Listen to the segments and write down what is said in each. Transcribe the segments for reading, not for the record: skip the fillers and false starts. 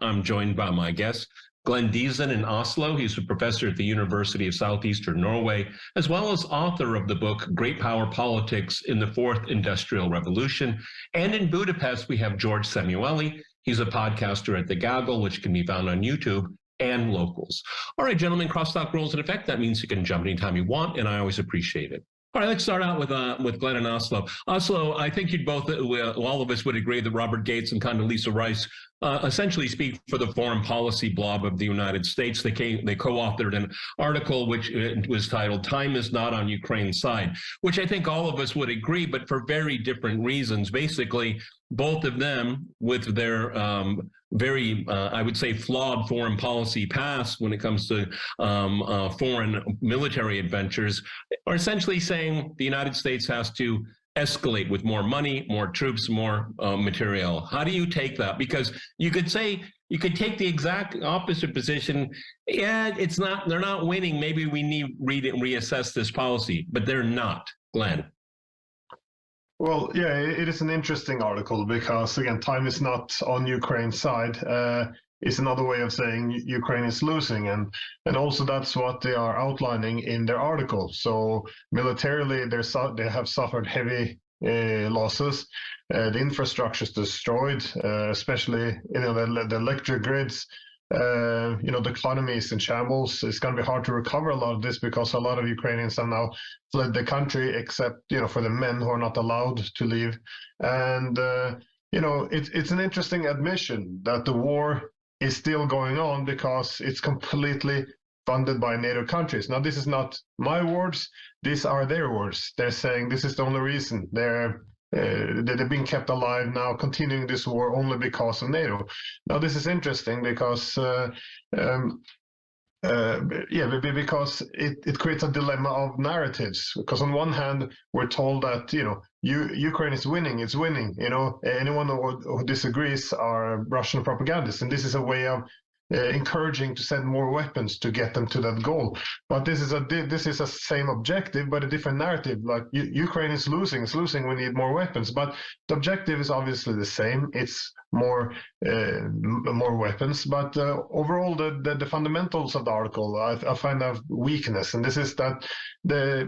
I'm joined by my guest, Glenn Diesen in Oslo. He's a professor at the University of Southeastern Norway, as well as author of the book Great Power Politics in the Fourth Industrial Revolution. And in Budapest, we have George Szamuely. He's a podcaster at The Gaggle, which can be found on YouTube and Locals. All right, gentlemen, crosstalk rules in effect. That means you can jump anytime you want, and I always appreciate it. All right, let's start out with Glenn in Oslo. Oslo, I think you'd both, all of us would agree that Robert Gates and Condoleezza Rice essentially speak for the foreign policy blob of the United States. They co-authored an article which was titled "Time is Not on Ukraine's Side," which I think all of us would agree, but for very different reasons. Basically, both of them, with their very, I would say, flawed foreign policy past when it comes to foreign military adventures, are essentially saying the United States has to escalate with more money, more troops, more material. How do you take that? Because you could take the exact opposite position. Yeah, they're not winning. Maybe we need reassess this policy, but they're not. Glenn. Well, yeah, it is an interesting article because, again, time is not on Ukraine's side. It's another way of saying Ukraine is losing. And also that's what they are outlining in their article. So militarily, they have suffered heavy losses. The infrastructure is destroyed, especially the electric grids. The economy is in shambles. It's going to be hard to recover a lot of this because a lot of Ukrainians have now fled the country, except, for the men who are not allowed to leave. And, it's an interesting admission that the war is still going on because it's completely funded by NATO countries. Now, this is not my words. These are their words. They're saying this is the only reason they're being kept alive now, continuing this war only because of NATO. Now, this is interesting because, because it creates a dilemma of narratives. Because on one hand, we're told that, Ukraine is winning, it's winning. Anyone who disagrees are Russian propagandists. And this is a way of encouraging to send more weapons to get them to that goal. But this is a same objective, but a different narrative. Like Ukraine is losing, we need more weapons. But the objective is obviously the same. It's more weapons. But overall, the fundamentals of the article, I find a weakness. And this is that,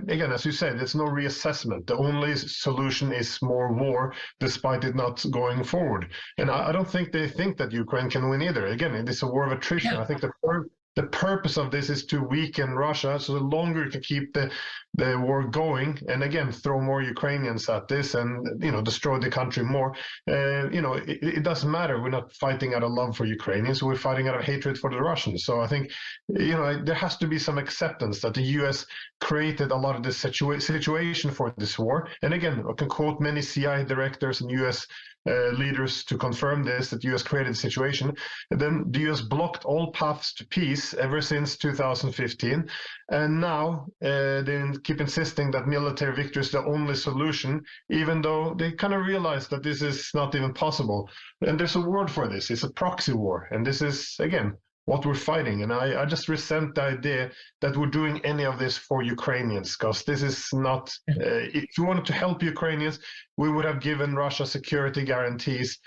again, as you said, there's no reassessment. The only solution is more war, despite it not going forward. And I don't think they think that Ukraine can win either. Again, it is a war of attrition. Yeah. I think the purpose of this is to weaken Russia, so the longer you can keep the war going, and again throw more Ukrainians at this, and destroy the country more. It doesn't matter. We're not fighting out of love for Ukrainians. We're fighting out of hatred for the Russians. So I think there has to be some acceptance that the U.S. created a lot of this situation for this war. And again, I can quote many CIA directors and U.S. Leaders to confirm this, that the U.S. created the situation. And then the U.S. blocked all paths to peace ever since 2015. And now they keep insisting that military victory is the only solution, even though they kind of realize that this is not even possible. And there's a word for this. It's a proxy war. And this is, again, what we're fighting. And I just resent the idea that we're doing any of this for Ukrainians, because this is not, if you wanted to help Ukrainians, we would have given Russia security guarantees,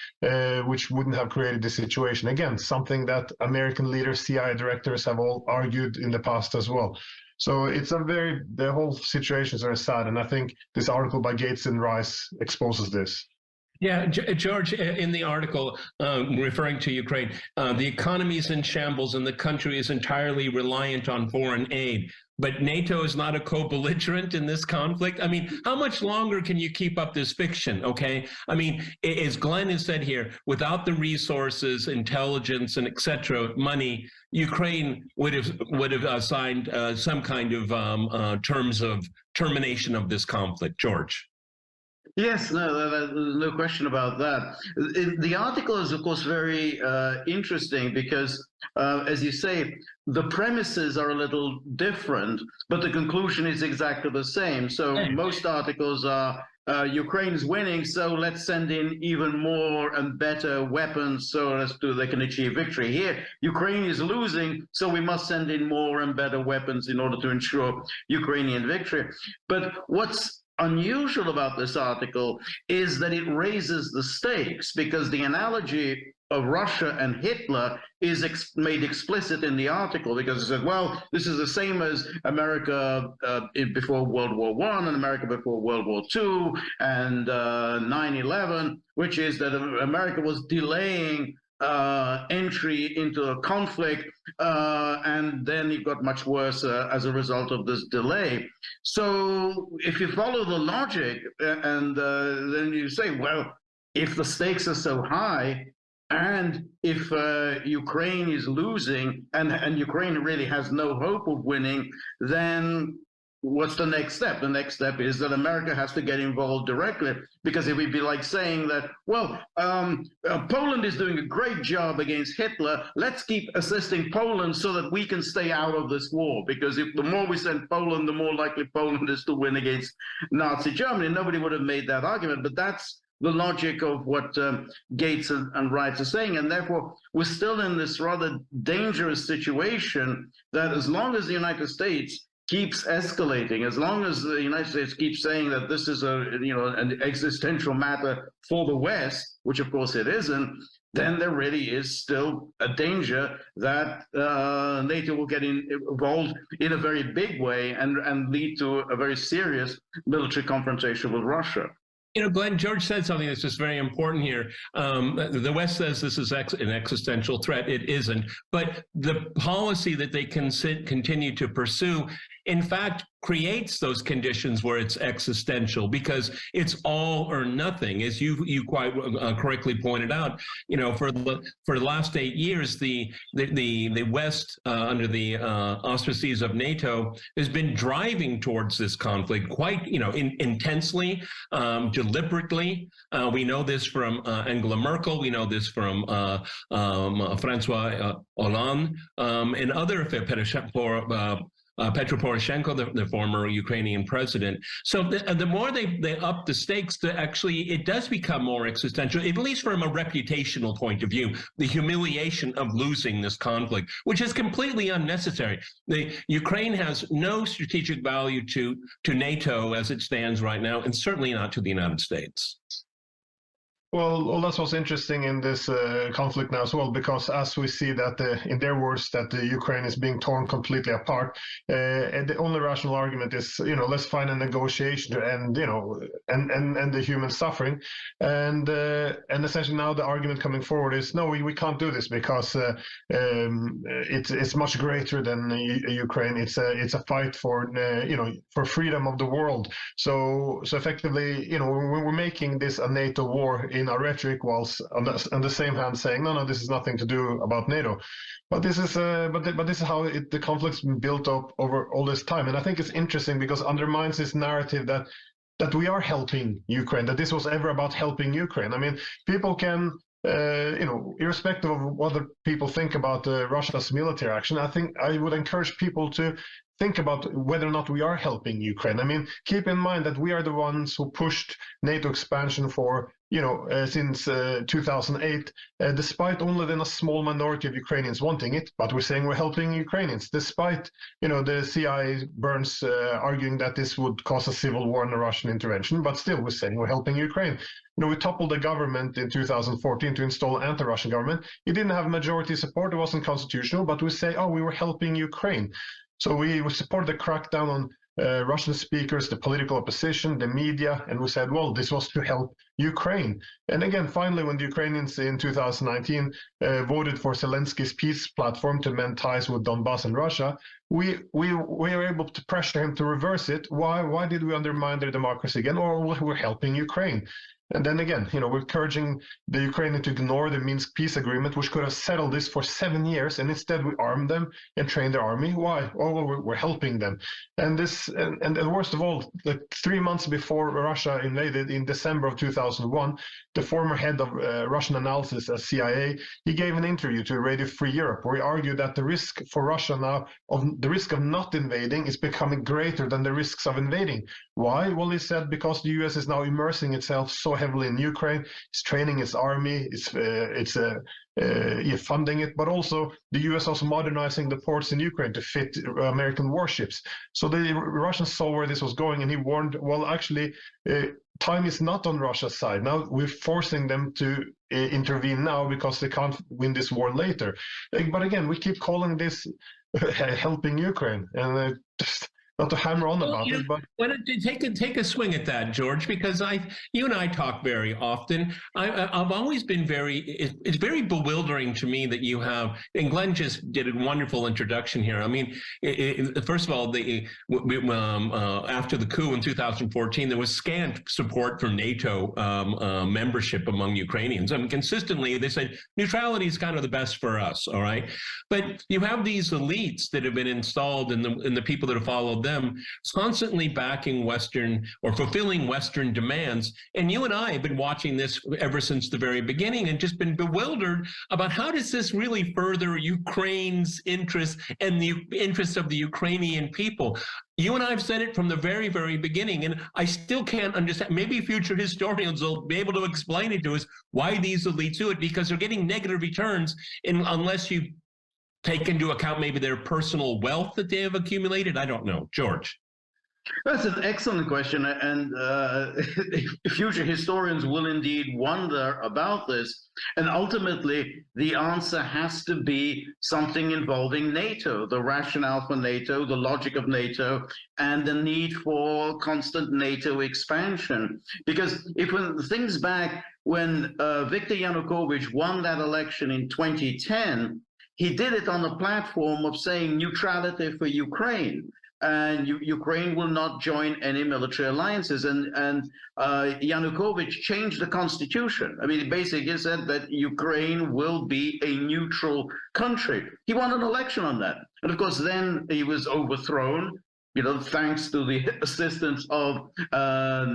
which wouldn't have created this situation. Again, something that American leaders, CIA directors have all argued in the past as well. So it's the whole situation is very sad. And I think this article by Gates and Rice exposes this. Yeah, George, in the article referring to Ukraine, the economy is in shambles and the country is entirely reliant on foreign aid. But NATO is not a co-belligerent in this conflict. I mean, how much longer can you keep up this fiction, okay? I mean, as Glenn has said here, without the resources, intelligence, and et cetera, money, Ukraine would have signed some kind of terms of termination of this conflict. George. Yes, no question about that. The article is, of course, very interesting because, as you say, the premises are a little different, but the conclusion is exactly the same. So most articles are, Ukraine's winning, so let's send in even more and better weapons so they can achieve victory. Here, Ukraine is losing, so we must send in more and better weapons in order to ensure Ukrainian victory. But what's unusual about this article is that it raises the stakes, because the analogy Russia and Hitler is made explicit in the article, because it said, well, this is the same as America before World War I and America before World War II and 9/11, which is that America was delaying entry into a conflict, and then it got much worse as a result of this delay. So if you follow the logic, and then you say, well, if the stakes are so high, and if Ukraine is losing, and Ukraine really has no hope of winning, then what's the next step? The next step is that America has to get involved directly, because it would be like saying that, well, Poland is doing a great job against Hitler. Let's keep assisting Poland so that we can stay out of this war, because if the more we send Poland, the more likely Poland is to win against Nazi Germany. Nobody would have made that argument, but that's the logic of what Gates and Wright are saying. And therefore, we're still in this rather dangerous situation that as long as the United States keeps escalating, as long as the United States keeps saying that this is an existential matter for the West, which of course it isn't, then there really is still a danger that NATO will get involved in a very big way and lead to a very serious military confrontation with Russia. Glenn, George said something that's just very important here. The West says this is an existential threat. It isn't. But the policy that they continue to pursue, in fact, creates those conditions where it's existential, because it's all or nothing, as you quite correctly pointed out. For the last 8 years, the West, under the auspices of NATO, has been driving towards this conflict quite intensely, deliberately. We know this from Angela Merkel. We know this from Francois Hollande and other Petro Poroshenko, the former Ukrainian president. So the more they up the stakes, it does become more existential, at least from a reputational point of view, the humiliation of losing this conflict, which is completely unnecessary. Ukraine has no strategic value to NATO as it stands right now, and certainly not to the United States. Well, that's what's interesting in this conflict now as well, because as we see that in their words that Ukraine is being torn completely apart, and the only rational argument is, let's find a negotiation to end, and the human suffering, and essentially now the argument coming forward is no, we can't do this because it's much greater than Ukraine. It's a fight for for freedom of the world. So effectively, we're making this a NATO war in our rhetoric, whilst on the same hand saying no, this is nothing to do about NATO. But this is but this is how the conflict's been built up over all this time, and I think it's interesting because it undermines this narrative that we are helping Ukraine, that this was ever about helping Ukraine. I mean, people can. Irrespective of what other people think about Russia's military action, I think I would encourage people to think about whether or not we are helping Ukraine. I mean, keep in mind that we are the ones who pushed NATO expansion for, since 2008, despite only then a small minority of Ukrainians wanting it. But we're saying we're helping Ukrainians, despite, the CIA burns arguing that this would cause a civil war and a Russian intervention. But still, we're saying we're helping Ukraine. We toppled the government in 2014 to install an anti-Russian government. It didn't have majority support. It wasn't constitutional. But we say, we were helping Ukraine. So we support the crackdown on Russian speakers, the political opposition, the media, and we said, well, this was to help Ukraine. And again, finally, when the Ukrainians in 2019 voted for Zelensky's peace platform to mend ties with Donbass and Russia, we were able to pressure him to reverse it. Why did we undermine their democracy again? Or we're helping Ukraine. And then again, we're encouraging the Ukrainians to ignore the Minsk peace agreement, which could have settled this for 7 years, and instead we armed them and trained their army. Why? We're helping them. And and worst of all, 3 months before Russia invaded in December of 2001, the former head of Russian analysis at CIA, he gave an interview to Radio Free Europe, where he argued that the risk for Russia now of the risk of not invading is becoming greater than the risks of invading. Why? Well, he said because the US is now immersing itself so heavily in Ukraine, it's training its army, it's funding it, but also the US also modernizing the ports in Ukraine to fit American warships. So the Russians saw where this was going, and he warned, well, actually, time is not on Russia's side. Now we're forcing them to intervene now because they can't win this war later. But again, we keep calling this helping Ukraine, and just not to hammer on about it, but why don't you take a swing at that, George? Because you and I talk very often. I've always been it's very bewildering to me that you have, and Glenn just did a wonderful introduction here. I mean, first of all, after the coup in 2014, there was scant support for NATO membership among Ukrainians. I mean, consistently they said neutrality is kind of the best for us. All right, but you have these elites that have been installed, and the people that have followed them constantly backing Western or fulfilling Western demands. And you and I have been watching this ever since the very beginning and just been bewildered about how does this really further Ukraine's interests and the interests of the Ukrainian people. You and I have said it from the very, very beginning, and I still can't understand. Maybe future historians will be able to explain it to us why these elites do it, because they're getting negative returns unless you take into account maybe their personal wealth that they have accumulated. I don't know. George. That's an excellent question, and future historians will indeed wonder about this. And ultimately, the answer has to be something involving NATO, the rationale for NATO, the logic of NATO, and the need for constant NATO expansion. Because if one thinks back when Viktor Yanukovych won that election in 2010, he did it on the platform of saying neutrality for Ukraine, and Ukraine will not join any military alliances. And Yanukovych changed the constitution. I mean, he basically said that Ukraine will be a neutral country. He won an election on that. And of course, then he was overthrown, thanks to the assistance of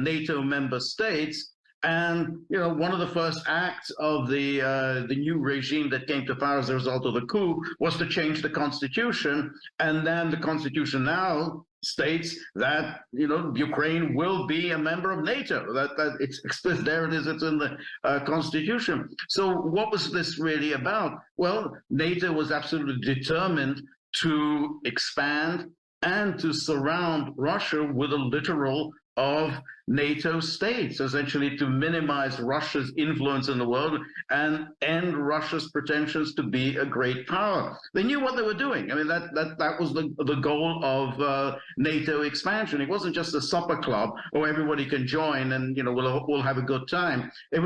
NATO member states. And one of the first acts of the new regime that came to power as a result of the coup was to change the constitution. And then the constitution now states that Ukraine will be a member of NATO. That it's there. It is. It's in the constitution. So what was this really about? Well, NATO was absolutely determined to expand and to surround Russia with a littoral of NATO states, essentially to minimize Russia's influence in the world and end Russia's pretensions to be a great power. They knew what they were doing. I mean, that was the goal of NATO expansion. It wasn't just a supper club or everybody can join and we'll have a good time. It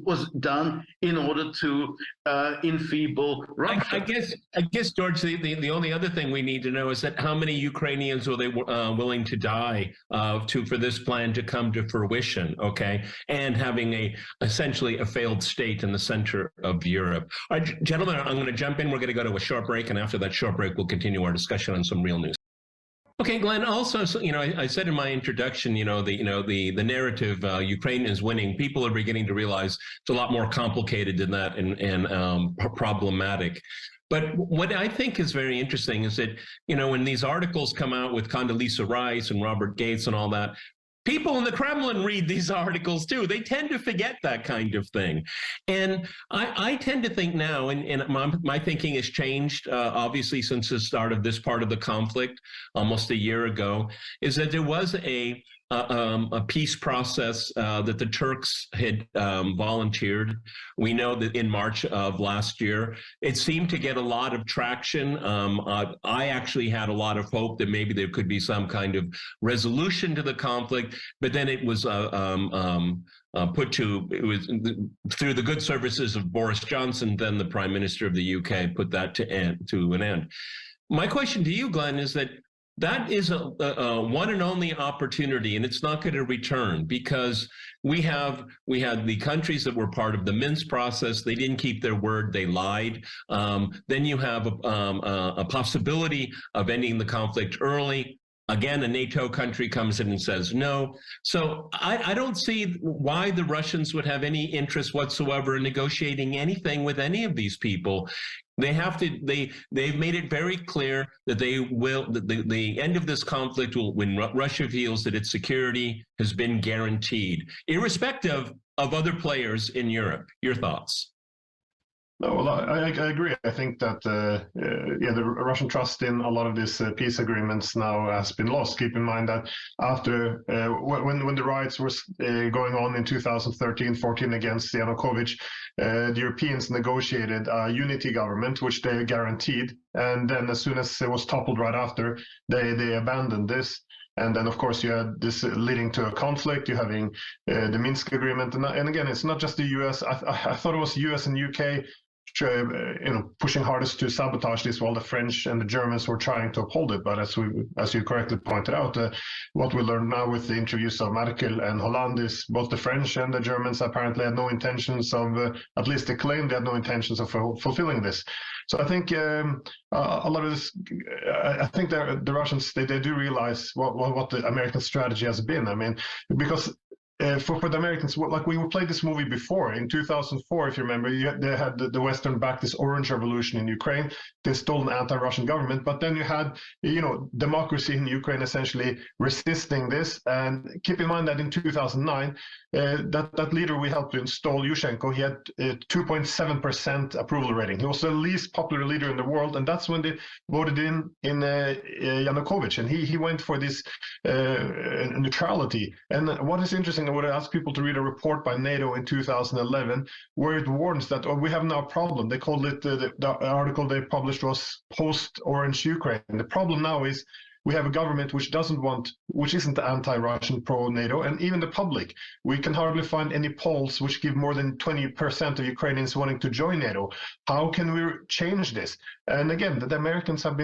was done in order to enfeeble Russia. I guess George, the only other thing we need to know is that how many Ukrainians were they willing to die for this plan to come to fruition, okay, and having essentially a failed state in the center of Europe. All right, gentlemen, I'm going to jump in. We're going to go to a short break, and after that short break, we'll continue our discussion on some real news. Okay, Glenn, also, I said in my introduction, the narrative, Ukraine is winning. People are beginning to realize it's a lot more complicated than that and problematic. But what I think is very interesting is that, when these articles come out with Condoleezza Rice and Robert Gates and all that, people in the Kremlin read these articles too. They tend to forget that kind of thing. And I tend to think now, and my thinking has changed, obviously, since the start of this part of the conflict almost a year ago, is that there was a peace process that the Turks had volunteered. We know that in March of last year, it seemed to get a lot of traction. I actually had a lot of hope that maybe there could be some kind of resolution to the conflict, but then it was through the good services of Boris Johnson, then the Prime Minister of the UK, put that to an end. My question to you, Glenn, is that is a one and only opportunity, and it's not going to return, because we had the countries that were part of the Minsk process. They didn't keep their word. They lied. Then you have a possibility of ending the conflict early. Again, a NATO country comes in and says no. So I don't see why the Russians would have any interest whatsoever in negotiating anything with any of these people. They have to. They've made it very clear that they will. The end of this conflict will when Russia feels that its security has been guaranteed, irrespective of other players in Europe. Your thoughts? No, well, I agree. I think that the Russian trust in a lot of these peace agreements now has been lost. Keep in mind that after when the riots were going on in 2013-14 against Yanukovych, the Europeans negotiated a unity government, which they guaranteed, and then as soon as it was toppled right after, they abandoned this. And then, of course, you had this leading to a conflict. You're having the Minsk agreement, and again, it's not just the U.S. I thought it was U.S. and U.K. Pushing hardest to sabotage this, while the French and the Germans were trying to uphold it. But as you correctly pointed out, what we learn now with the interviews of Merkel and Hollande is both the French and the Germans apparently had no intentions of, at least they claimed they had no intentions of fulfilling this. So I think a lot of this, I think the Russians, they do realize what the American strategy has been. I mean, because for the Americans, like we played this movie before in 2004, if you remember, they had the Western backed this Orange Revolution in Ukraine. They installed an anti-Russian government, but then you had, democracy in Ukraine essentially resisting this. And keep in mind that in 2009, that leader we helped to install, Yushchenko, he had 2.7% approval rating. He was the least popular leader in the world, and that's when they voted in Yanukovych, and he went for this neutrality. And what is interesting, I would ask people to read a report by NATO in 2011 where it warns that we have now a problem. They called it, the article they published was Post-Orange Ukraine. And the problem now is we have a government which isn't anti-Russian, pro-NATO, and even the public. We can hardly find any polls which give more than 20% of Ukrainians wanting to join NATO. How can we change this? And again, the Americans have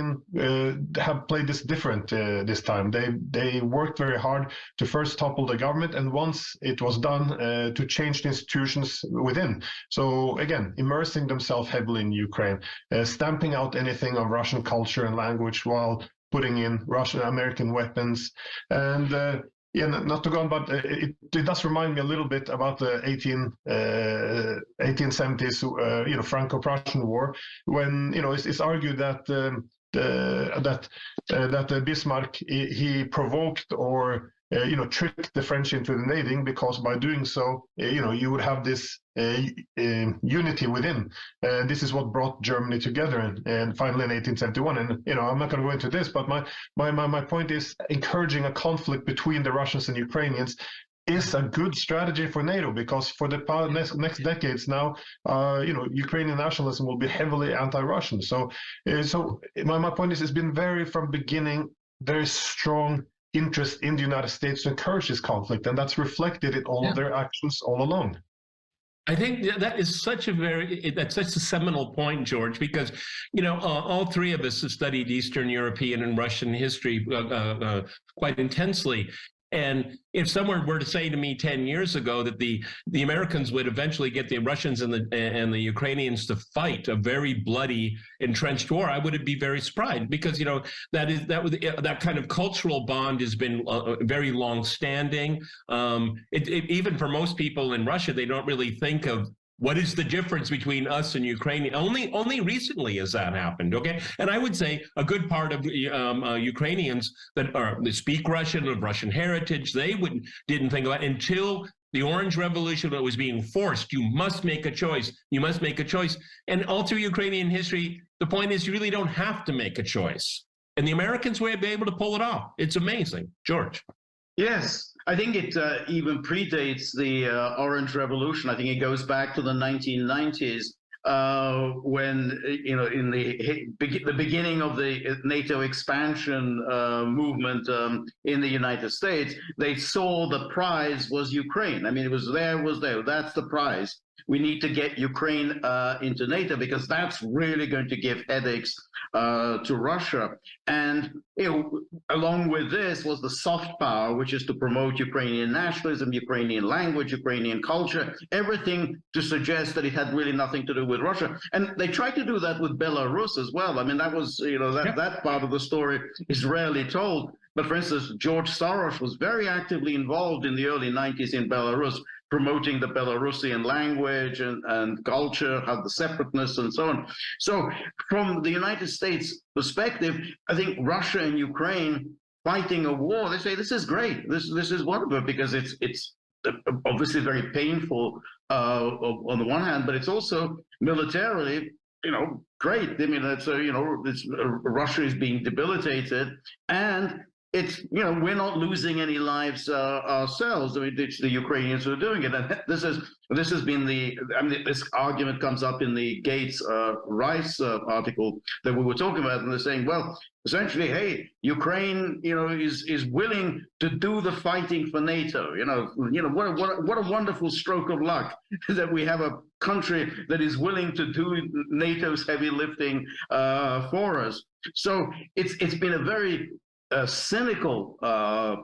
played this different this time. They worked very hard to first topple the government, and once it was done, to change the institutions within. So again, immersing themselves heavily in Ukraine, stamping out anything of Russian culture and language, while putting in Russian American weapons. And not to go on, but it does remind me a little bit about the 1870s, Franco-Prussian War, when it's argued that Bismarck he provoked or tricked the French into invading, because by doing so, you would have this unity within. This is what brought Germany together, and finally in 1871. And I'm not going to go into this, but my point is, encouraging a conflict between the Russians and Ukrainians is a good strategy for NATO, because for the next decades now, Ukrainian nationalism will be heavily anti-Russian. So my point is, it's been from beginning very strong interest in the United States to encourage this conflict, and that's reflected in all of their actions all along. I think that is such a seminal point, George, because, all three of us have studied Eastern European and Russian history quite intensely. And if someone were to say to me 10 years ago that the Americans would eventually get the Russians and the Ukrainians to fight a very bloody, entrenched war, I would be very surprised, because that kind of cultural bond has been very long-standing. Even for most people in Russia, they don't really think of what is the difference between us and Ukraine. Only recently has that happened, okay? And I would say a good part of Ukrainians that speak Russian, of Russian heritage, they didn't think about it until the Orange Revolution that was being forced. You must make a choice. You must make a choice. And all through Ukrainian history, the point is you really don't have to make a choice. And the Americans were able to pull it off. It's amazing. George. Yes, I think it even predates the Orange Revolution. I think it goes back to the 1990s when, in the beginning of the NATO expansion movement in the United States, they saw the prize was Ukraine. I mean, it was there. That's the prize. We need to get Ukraine into NATO, because that's really going to give headaches to Russia. And along with this was the soft power, which is to promote Ukrainian nationalism, Ukrainian language, Ukrainian culture, everything to suggest that it had really nothing to do with Russia. And they tried to do that with Belarus as well. I mean, that was, that part of the story is rarely told. But for instance, George Soros was very actively involved in the early 90s in Belarus, promoting the Belarusian language and culture, how the separateness and so on. So from the United States perspective, I think Russia and Ukraine fighting a war, they say this is great. This is wonderful because it's obviously very painful on the one hand, but it's also militarily, great. I mean, Russia is being debilitated, and it's, we're not losing any lives ourselves. I mean, it's the Ukrainians who are doing it, and this has been this argument comes up in the Gates Rice article that we were talking about, and they're saying, well, essentially, hey, Ukraine, is willing to do the fighting for NATO. What a wonderful stroke of luck that we have a country that is willing to do NATO's heavy lifting for us. So it's been a very cynical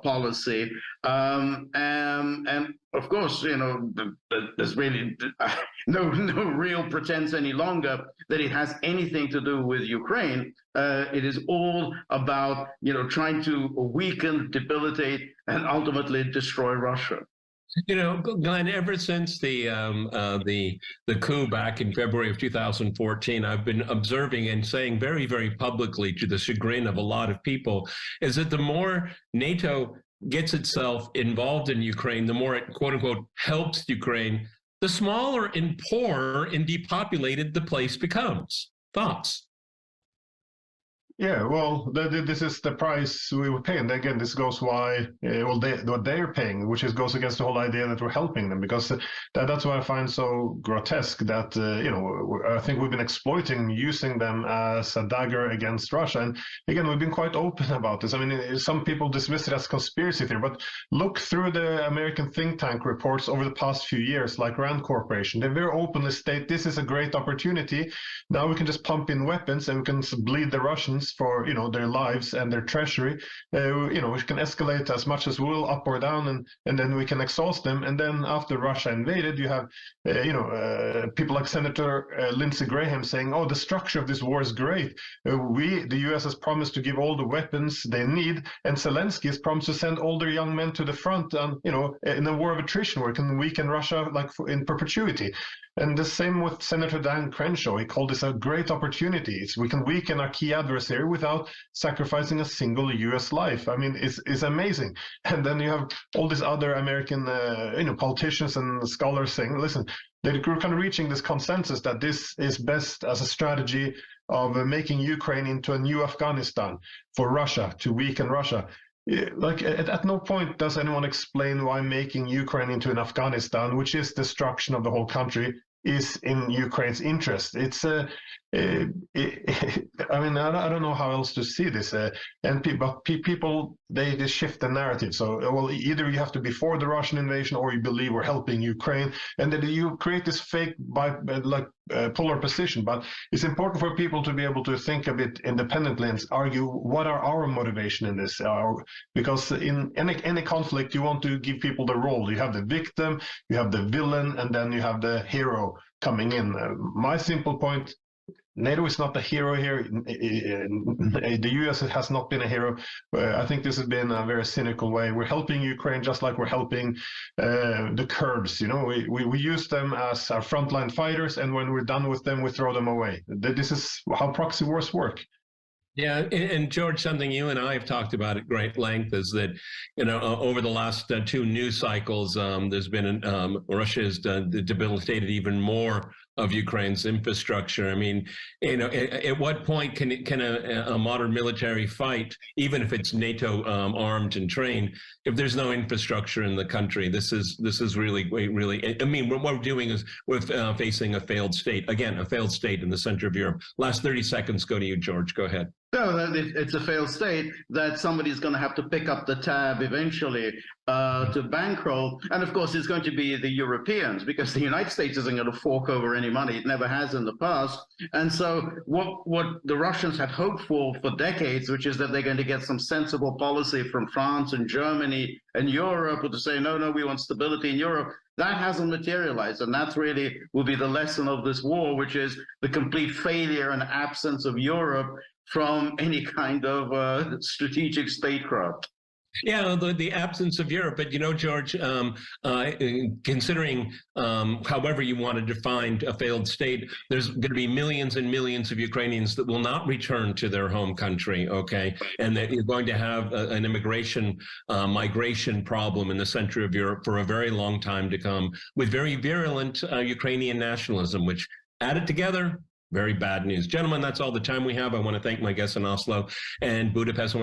policy, and of course, there's really no real pretense any longer that it has anything to do with Ukraine. It is all about trying to weaken, debilitate, and ultimately destroy Russia. Glenn, ever since the coup back in February of 2014, I've been observing and saying very, very publicly, to the chagrin of a lot of people, is that the more NATO gets itself involved in Ukraine, the more it, quote unquote, helps Ukraine, the smaller and poorer and depopulated the place becomes. Thoughts? Yeah, well, this is the price we were paying. Again, this goes why, what they're paying, which goes against the whole idea that we're helping them, because that's what I find so grotesque, that, I think we've been exploiting, using them as a dagger against Russia. And again, we've been quite open about this. I mean, some people dismiss it as conspiracy theory, but look through the American think tank reports over the past few years, like Rand Corporation. They very openly state this is a great opportunity. Now we can just pump in weapons and we can bleed the Russians for their lives and their treasury. We can escalate as much as we will, up or down, and then we can exhaust them. And then after Russia invaded, you have people like Senator Lindsey Graham saying, "Oh, the structure of this war is great. The U.S. has promised to give all the weapons they need, and Zelensky has promised to send all their young men to the front, in a war of attrition where it can weaken Russia in perpetuity." And the same with Senator Dan Crenshaw. He called this a great opportunity. We can weaken our key adversary without sacrificing a single U.S. life. I mean, it's amazing. And then you have all these other American, politicians and scholars saying, listen, they're kind of reaching this consensus that this is best as a strategy of making Ukraine into a new Afghanistan for Russia, to weaken Russia. Like, at no point does anyone explain why making Ukraine into an Afghanistan, which is destruction of the whole country, is in Ukraine's interest. It's I mean, I don't know how else to see this. But people, they shift the narrative. So, well, either you have to be for the Russian invasion or you believe we're helping Ukraine, and then you create this fake polar position. But it's important for people to be able to think a bit independently and argue what are our motivation in this. Because in any conflict, you want to give people the role. You have the victim, you have the villain, and then you have the hero coming in. My simple point: NATO is not the hero here. The US has not been a hero. I think this has been a very cynical way. We're helping Ukraine just like we're helping the Kurds. We use them as our frontline fighters, and when we're done with them, we throw them away. This is how proxy wars work. Yeah, and George, something you and I have talked about at great length is that, over the last two news cycles, there's been Russia has debilitated even more of Ukraine's infrastructure. I mean, at what point can a modern military fight, even if it's NATO armed and trained, if there's no infrastructure in the country? This is really. I mean, what we're doing is we're facing a failed state. Again, a failed state in the center of Europe. Last 30 seconds go to you, George. Go ahead. No, it's a failed state that somebody's going to have to pick up the tab eventually to bankroll. And of course, it's going to be the Europeans, because the United States isn't going to fork over any money. It never has in the past. And so what the Russians had hoped for decades, which is that they're going to get some sensible policy from France and Germany and Europe, or to say, no, we want stability in Europe, that hasn't materialized. And that's really will be the lesson of this war, which is the complete failure and absence of Europe from any kind of strategic statecraft. Yeah, the absence of Europe. But, George, considering however you want to define a failed state, there's going to be millions and millions of Ukrainians that will not return to their home country, okay? And that you're going to have an migration problem in the center of Europe for a very long time to come, with very virulent Ukrainian nationalism, which added together, very bad news. Gentlemen, that's all the time we have. I want to thank my guests in Oslo and Budapest.